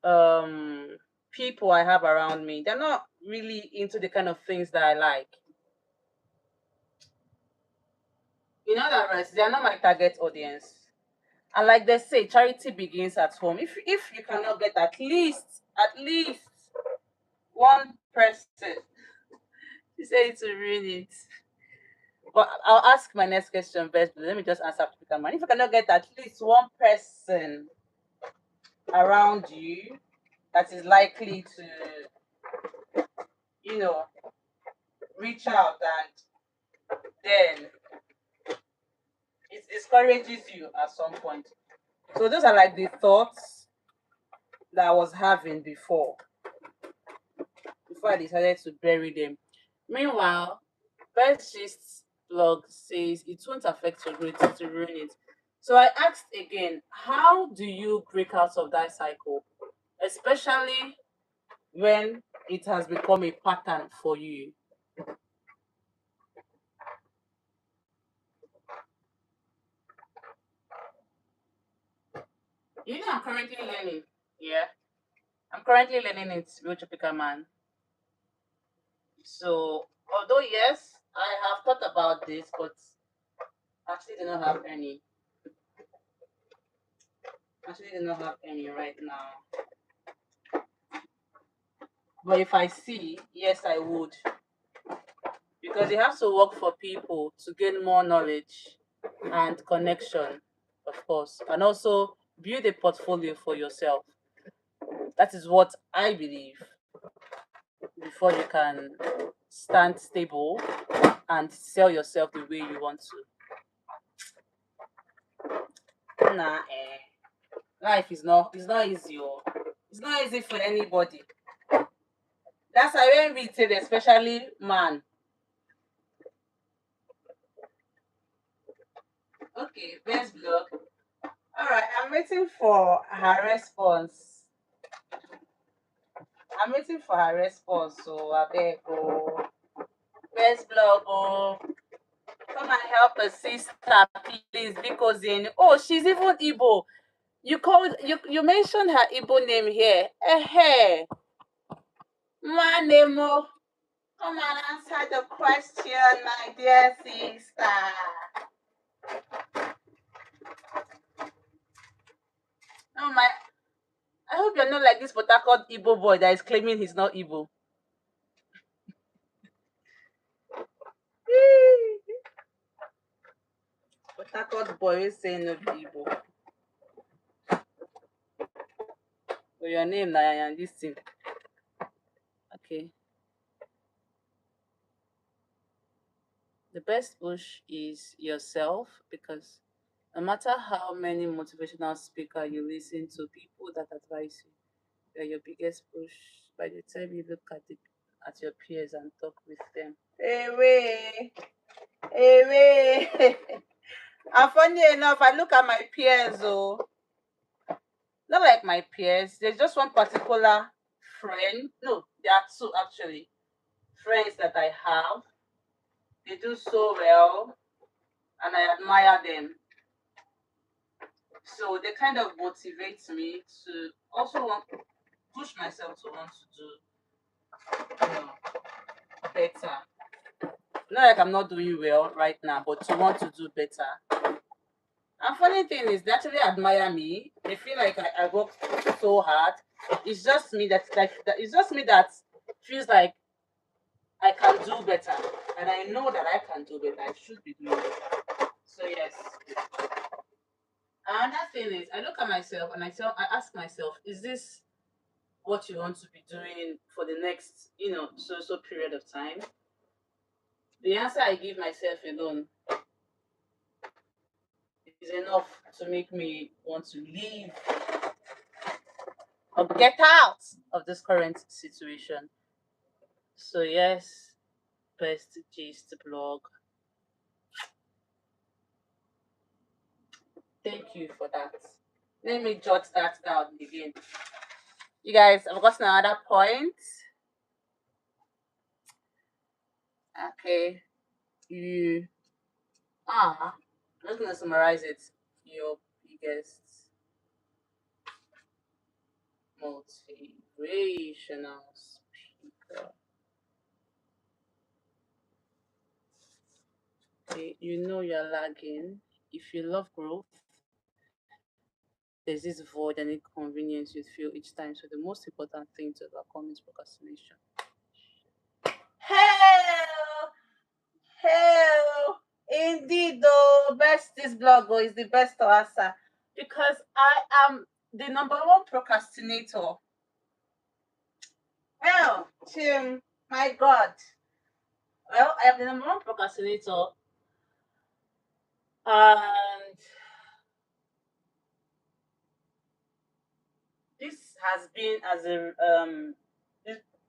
um people I have around me. They're not really into the kind of things that I like. In other words, they are not my target audience. And like they say, charity begins at home. If you cannot get at least one person to say it to ruin it. But I'll ask my next question first. But let me just answer African man. If you cannot get at least one person around you that is likely to, you know, reach out, and then it discourages you at some point. So those are like the thoughts that I was having before I decided to bury them. Meanwhile, Best Gist blog says it won't affect your grades to ruin it. So I asked again, how do you break out of that cycle? Especially when it has become a pattern for you. You know, I'm currently learning. Yeah. I'm currently learning it, Spiritual Picker Man. So, although yes, I have thought about this, but actually do not have any. Actually do not have any right now. But if I see, yes, I would. Because you have to work for people to gain more knowledge and connection, of course, and also build a portfolio for yourself. That is what I believe before you can stand stable and sell yourself the way you want to. Nah, life is not easy. Oh. It's not easy for anybody. That's why when we say, especially man. Okay, best blog. All right, I'm waiting for her response. I'm waiting for her response. So I beg, oh, best blog, oh, come and help a sister, please, because oh, she's even Igbo. You mentioned her Igbo name here. Hey, Manemo. Come and answer the question, my dear sister. No, I hope you're not like this Port Harcourt Igbo boy that is claiming he's not Igbo. Port Harcourt boy is saying no be Igbo. So your name now and this thing. Okay. The best push is yourself because No matter how many motivational speaker you listen to, people that advise you, they're your biggest push by the time you look at your peers and talk with them. Away, away. And funny enough, I look at my peers, oh, not like my peers. There's just one particular friend. No, there are two actually. Friends that I have. They do so well, and I admire them. So they kind of motivate me to also want push myself to want to do, better. Not like I'm not doing well right now, but to want to do better. And funny thing is, they actually admire me. They feel like I work so hard. It's just me that it's just me that feels like I can do better, and I know that I can do better. I should be doing better. So yes. Another thing is, I look at myself and I ask myself, is this what you want to be doing for the next, so period of time? The answer I give myself alone is enough to make me want to leave or get out of this current situation. So yes, best gist blog. Thank you for that. Let me jot that down again. You guys, I've got another point. Okay. You are, I'm just gonna summarize it. Your biggest motivational speaker. Okay, you know you're lagging. If you love growth, there's this void and inconvenience you feel each time. So the most important thing to overcome is procrastination. Hell, hell, indeed, though, best this blog is the best to answer because I am the number one procrastinator. Well, Tim, my God. Well, I am the number one procrastinator, and this has been as a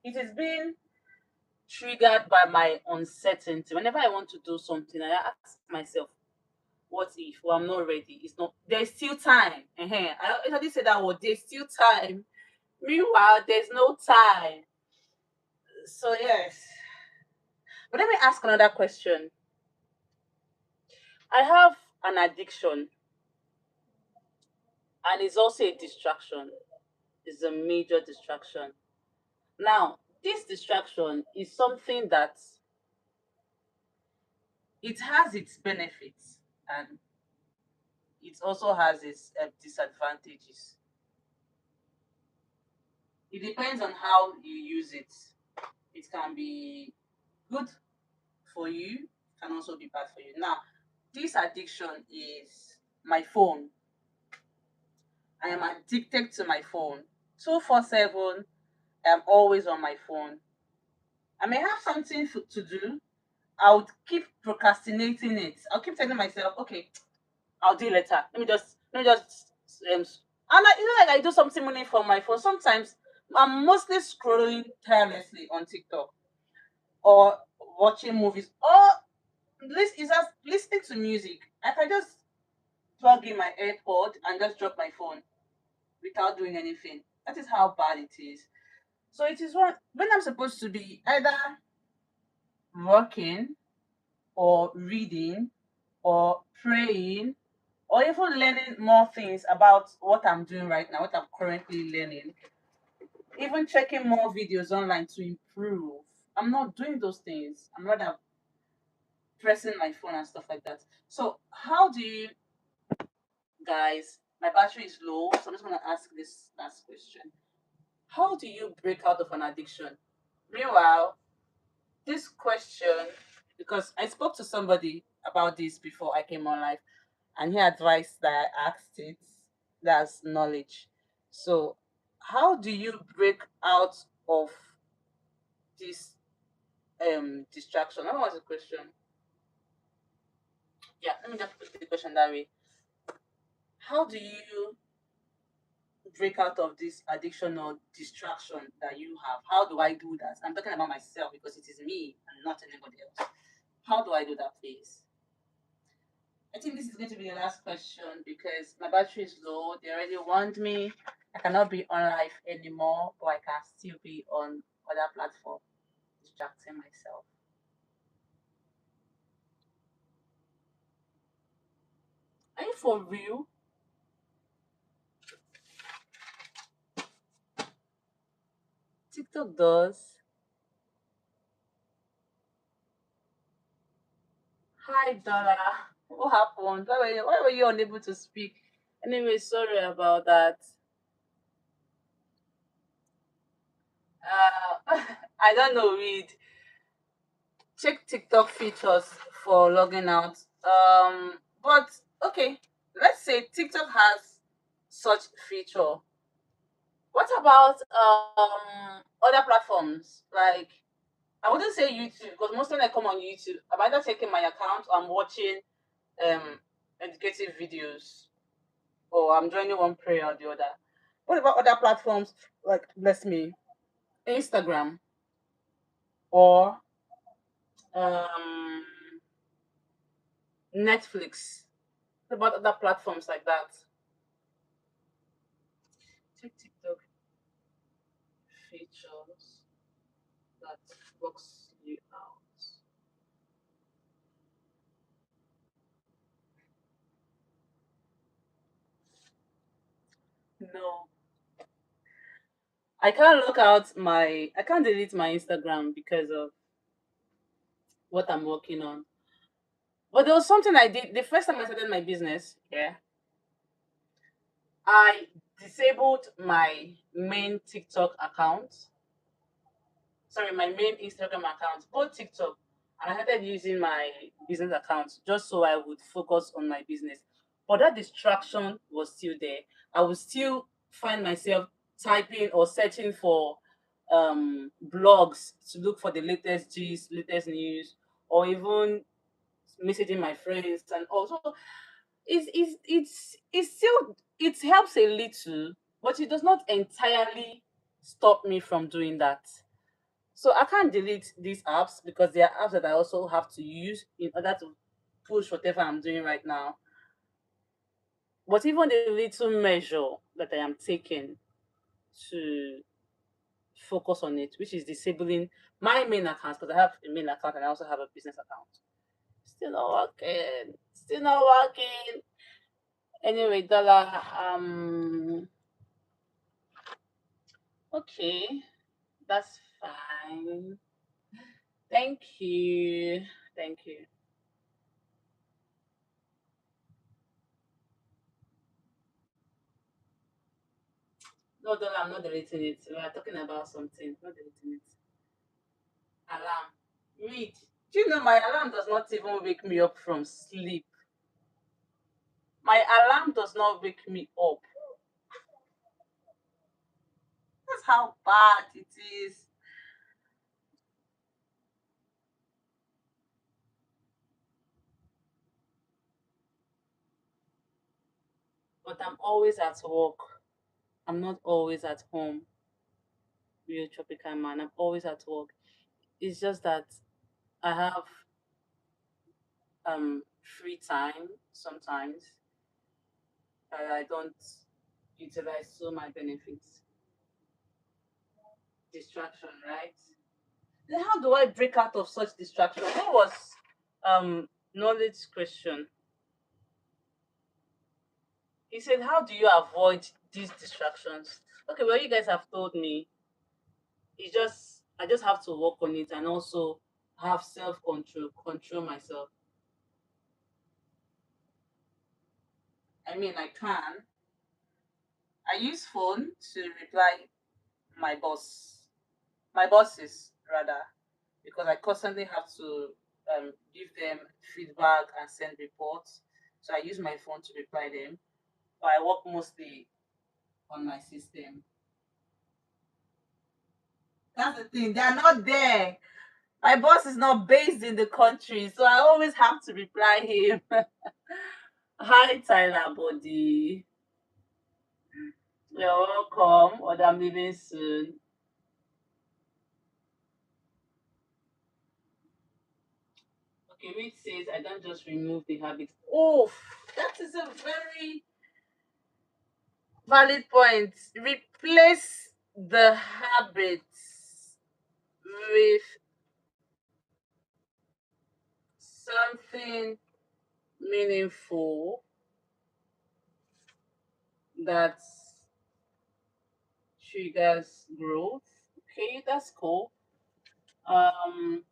it has been triggered by my uncertainty. Whenever I want to do something, I ask myself, what if? Well, I'm not ready. It's not. There's still time. I already said that word. There's still time. Meanwhile, there's no time. So yes. But let me ask another question. I have an addiction, and it's also a distraction. It's a major distraction. Now, this distraction is something that it has its benefits and it also has its disadvantages. It depends on how you use it. It can be good for you, it can also be bad for you. Now, this addiction is my phone. I am addicted to my phone. 247, I'm always on my phone. I may have something to do. I would keep procrastinating it. I'll keep telling myself, okay, I'll do it later. Let me just and like I do something meaningful on my phone. Sometimes I'm mostly scrolling tirelessly on TikTok or watching movies or listening to music. I can just plug in my AirPod and just drop my phone without doing anything. That is how bad it is. So it is when I'm supposed to be either working or reading or praying or even learning more things about what I'm doing right now, what I'm currently learning, even checking more videos online to improve. I'm not doing those things. I'm rather pressing my phone and stuff like that. So, how do you guys? My battery is low, so I'm just gonna ask this last question. How do you break out of an addiction? Meanwhile, this question, because I spoke to somebody about this before I came on live, and he advised that I asked it. That's knowledge. So, how do you break out of this distraction? What was the question? Yeah, let me just put the question that way. How do you break out of this addiction or distraction that you have? How do I do that? I'm talking about myself because it is me and not anybody else. How do I do that, please? I think this is going to be the last question because my battery is low. They already warned me. I cannot be on live anymore, but I can still be on other platform, distracting myself. Are you for real? TikTok does. Hi, Donna. What happened? Why were you unable to speak? Anyway, sorry about that. I don't know. Read. Check TikTok features for logging out. But okay, let's say TikTok has such feature. What about other platforms? Like I wouldn't say YouTube because most when I come on YouTube, I'm either checking my account or I'm watching um educative videos or I'm joining one prayer or the other. What about other platforms like bless me, Instagram or um Netflix? What about other platforms like that? Check TikTok features that works you out. No, I can't delete my Instagram because of what I'm working on. But there was something I did the first time I started my business. Yeah, I disabled my main TikTok account. Sorry, my main Instagram account, both TikTok, and I started using my business account just so I would focus on my business. But that distraction was still there. I would still find myself typing or searching for blogs to look for the latest gist, latest news, or even messaging my friends. And also, it's still it helps a little, but it does not entirely stop me from doing that. So I can't delete these apps because they are apps that I also have to use in order to push whatever I'm doing right now. But even the little measure that I am taking to focus on it, which is disabling my main account, because I have a main account and I also have a business account. Still not working. Still not working. Anyway, Dollar, okay, that's fine. Thank you. Thank you. No, Dollar, I'm not deleting it. We are talking about something. Not deleting it. Alarm. Read. Do you know my alarm does not even wake me up from sleep? My alarm does not wake me up. That's how bad it is. But I'm always at work. I'm not always at home. Real tropical man. I'm always at work. It's just that I have free time sometimes that I don't utilize so my benefits. Distraction, right? Then how do I break out of such distraction? What was knowledge question? He said, how do you avoid these distractions? Okay, well you guys have told me. It's just I just have to work on it and also have self control, control myself. I mean I can. I use phone to reply my boss. My bosses rather, because I constantly have to give them feedback and send reports. So I use my phone to reply them. But I work mostly on my system. That's the thing. They are not there. My boss is not based in the country, so I always have to reply him. Hi, Tyler Body. You're welcome. Or I'm leaving soon. Okay, which says I don't just remove the habit. Oh, that is a very valid point. Replace the habits with something meaningful that triggers growth. Okay, that's cool. Um,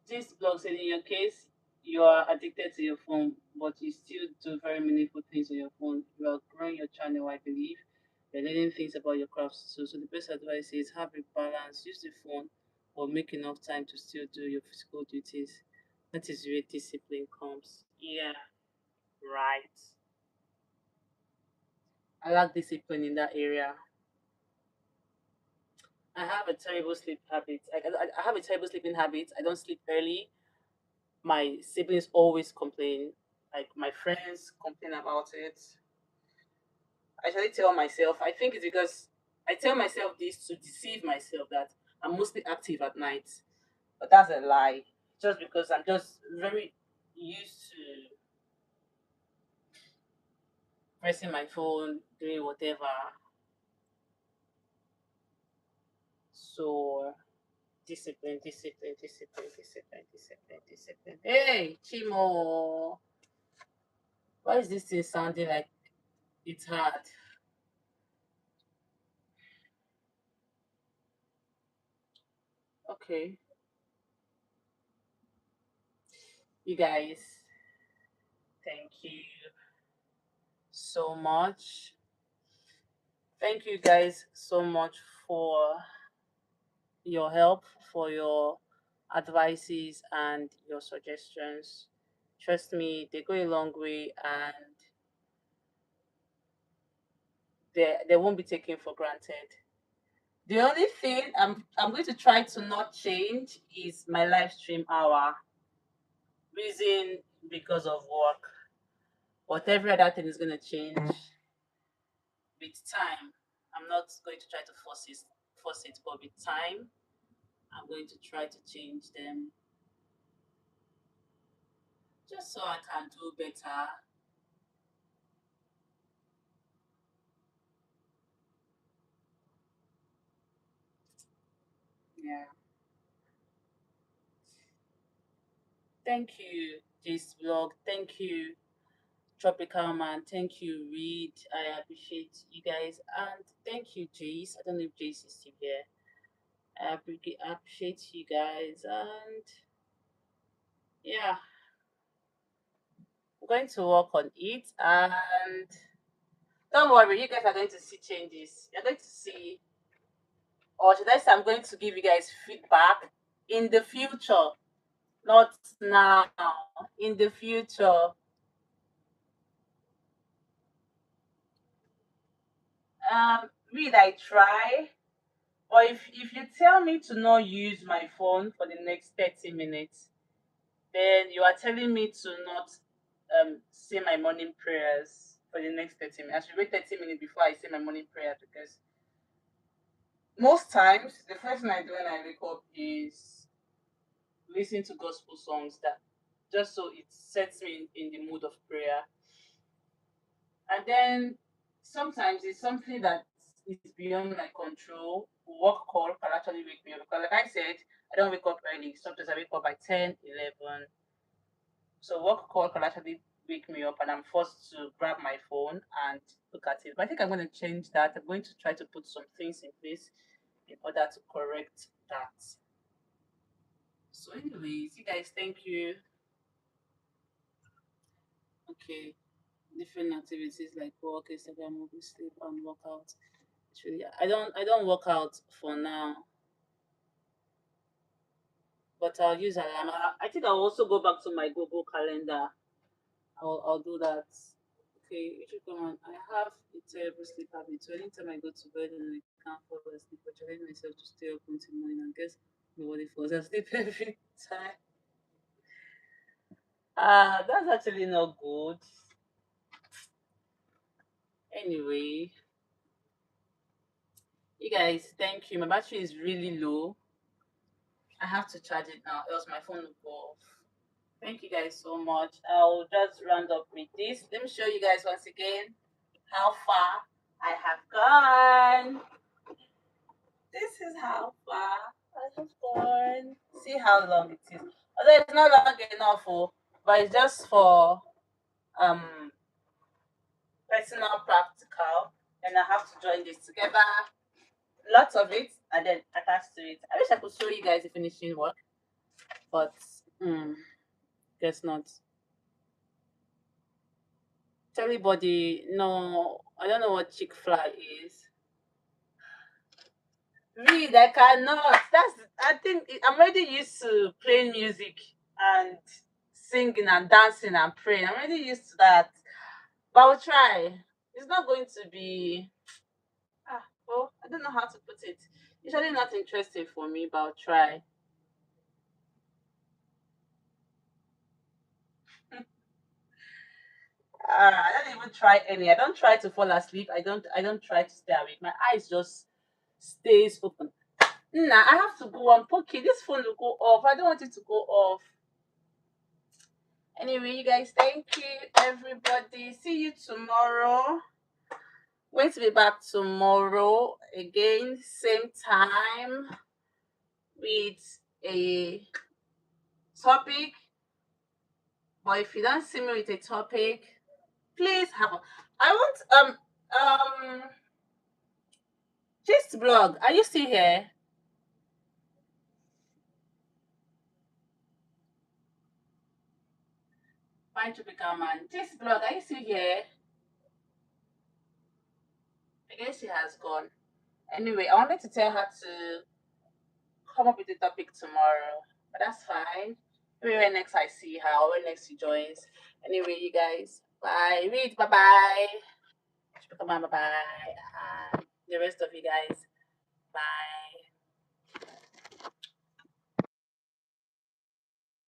this blog said in your case, you are addicted to your phone, but you still do very meaningful things on your phone. You are growing your channel, I believe. You're learning things about your crafts too. So the best advice is have a balance. Use the phone, but make enough time to still do your physical duties. That is where discipline comes. Yeah, right. I lack discipline in that area. I have a terrible sleep habit. I have a terrible sleeping habit. I don't sleep early. My siblings always complain. Like my friends complain about it. I actually tell myself, I think it's because I tell myself this to deceive myself that I'm mostly active at night. But that's a lie. Just because I'm just very used to pressing my phone, doing whatever. So discipline, discipline, discipline, discipline, discipline, discipline. Hey, Chimo, why is this thing sounding like it's hard? Okay, you guys, thank you so much. Thank you guys so much for your help, for your advices and your suggestions. Trust me, they go a long way and they won't be taken for granted. The only thing I'm going to try to not change is my live stream hour. Reason because of work. But every other thing is gonna change with time. I'm not going to try to force it, but with time, I'm going to try to change them just so I can do better. Yeah. Thank you, this vlog. Thank you, Tropical Man. Thank you, Reed. I appreciate you guys. And thank you, Jace. I don't know if Jace is still here. I appreciate you guys. And yeah, I'm going to work on it. And don't worry, you guys are going to see changes. You're going to see, or should I say, I'm going to give you guys feedback in the future, not now. In the future. Read, I try. Or if you tell me to not use my phone for the next 30 minutes, then you are telling me to not say my morning prayers for the next 30 minutes. I should wait 30 minutes before I say my morning prayer because most times the first thing I do when I wake up is listen to gospel songs that just so it sets me in the mood of prayer. And then sometimes it's something that is beyond my control. Work call can actually wake me up because, like I said, I don't wake up early. Sometimes I wake up by 10, 11. So work call can actually wake me up, and I'm forced to grab my phone and look at it. But I think I'm going to change that. I'm going to try to put some things in place in order to correct that. So, anyways, you guys, thank you. Okay, different activities like work, Instagram, movie, sleep, and workout. Actually, I don't work out for now, but I'll use alarm. I think I'll also go back to my Google Calendar. I'll do that. Okay, you should come on. I have a terrible sleep habit. So anytime I go to bed and I can't fall asleep, I challenge myself to stay up until morning and guess nobody falls asleep every time. That's actually not good. Anyway, you guys, thank you. My battery is really low. I have to charge it now, else my phone will go off. Thank you guys so much. I'll just round up with this. Let me show you guys once again how far I have gone. This is how far I have gone. See how long it is. Although it's not long enough, but it's just for um personal practical. And I have to join this together. Lots of it and then attached to it. I wish I could show you guys the finishing work, but guess not. Tell everybody, no, I don't know what chick fly is. Read, I cannot. I think I'm already used to playing music and singing and dancing and praying. I'm already used to that. But I'll try. It's not going to be well, I don't know how to put it. Usually not interesting for me, but I'll try. I don't even try any. I don't try to fall asleep. I don't try to stay awake. My eyes just stays open. Nah, I have to go. I'm poking. This phone will go off. I don't want it to go off. Anyway, you guys, thank you, everybody. See you tomorrow. Going to be back tomorrow again, same time with a topic. But if you don't see me with a topic, please have a. I want just blog. Are you still here? Fine tropical man. Just blog. Are you still here? I guess she has gone. Anyway, I wanted to tell her to come up with a topic tomorrow, but that's fine. Maybe when next I see her or when next she joins. Anyway, you guys, bye. Read, bye bye. Bye bye. And the rest of you guys, bye.